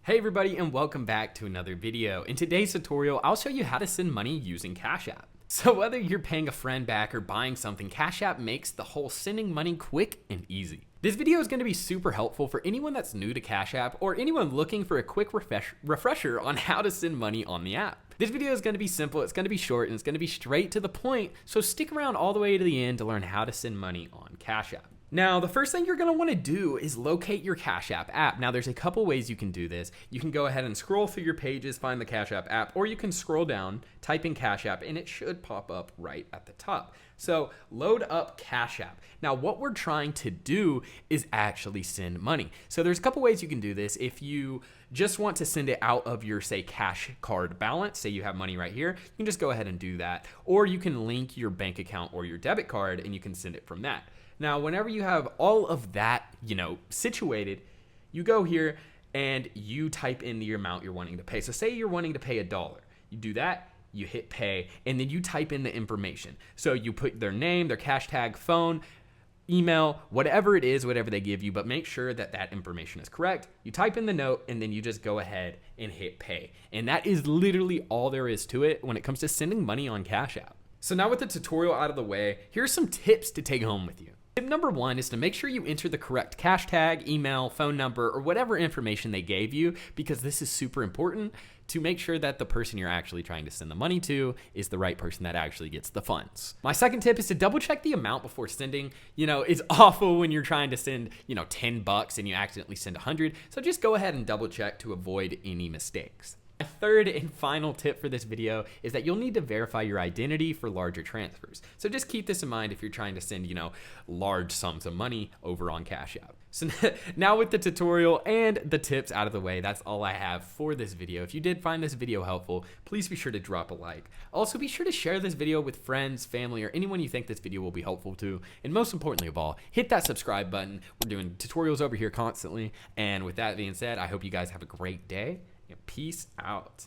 Hey everybody, and welcome back to another video. In today's tutorial, I'll show you how to send money using Cash App. So whether you're paying a friend back or buying something, Cash App makes the whole sending money quick and easy. This video is going to be super helpful for anyone that's new to Cash App or anyone looking for a quick refresher on how to send money on the app. This video is going to be simple, it's going to be short, and it's going to be straight to the point, so stick around all the way to the end to learn how to send money on Cash App. Now, the first thing you're going to want to do is locate your Cash App app. Now, there's a couple ways you can do this. You can go ahead and scroll through your pages, find the Cash App app, or you can scroll down, type in Cash App, and it should pop up right at the top. So load up Cash App. Now, what we're trying to do is actually send money. So there's a couple ways you can do this. If you just want to send it out of your, say, cash card balance, say you have money right here, you can just go ahead and do that. Or you can link your bank account or your debit card and you can send it from that. Now, whenever you have all of that, situated, you go here and you type in the amount you're wanting to pay. So say you're wanting to pay $1. You do that, you hit pay, and then you type in the information. So you put their name, their cash tag, phone, email, whatever it is, whatever they give you, but make sure that that information is correct. You type in the note and then you just go ahead and hit pay. And that is literally all there is to it when it comes to sending money on Cash App. So now with the tutorial out of the way, here's some tips to take home with you. Tip number one is to make sure you enter the correct cash tag, email, phone number, or whatever information they gave you, because this is super important to make sure that the person you're actually trying to send the money to is the right person that actually gets the funds. My second tip is to double check the amount before sending. It's awful when you're trying to send, $10 and you accidentally send 100. So just go ahead and double check to avoid any mistakes. My third and final tip for this video is that you'll need to verify your identity for larger transfers. So just keep this in mind if you're trying to send, large sums of money over on Cash App. So now with the tutorial and the tips out of the way, that's all I have for this video. If you did find this video helpful, please be sure to drop a like. Also, be sure to share this video with friends, family, or anyone you think this video will be helpful to. And most importantly of all, hit that subscribe button. We're doing tutorials over here constantly. And with that being said, I hope you guys have a great day. Peace out.